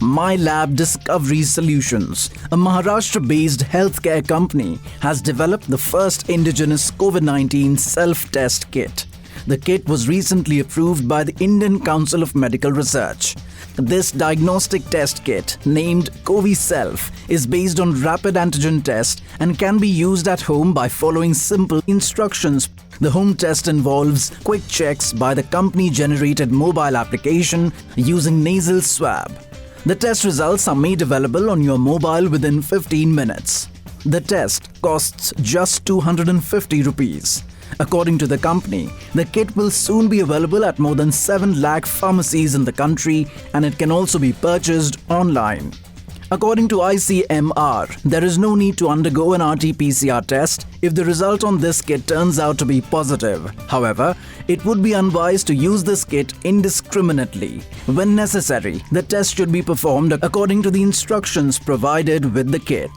MyLab Discovery Solutions, a Maharashtra-based healthcare company, has developed the first indigenous COVID-19 self-test kit. The kit was recently approved by the Indian Council of Medical Research. This diagnostic test kit, named CoviSelf, is based on rapid antigen test and can be used at home by following simple instructions. The home test involves quick checks by the company-generated mobile application using nasal swab. The test results are made available on your mobile within 15 minutes. The test costs just 250 rupees. According to the company, the kit will soon be available at more than 7 lakh pharmacies in the country, and it can also be purchased online. According to ICMR, there is no need to undergo an RT-PCR test if the result on this kit turns out to be positive. However, it would be unwise to use this kit indiscriminately. When necessary, the test should be performed according to the instructions provided with the kit.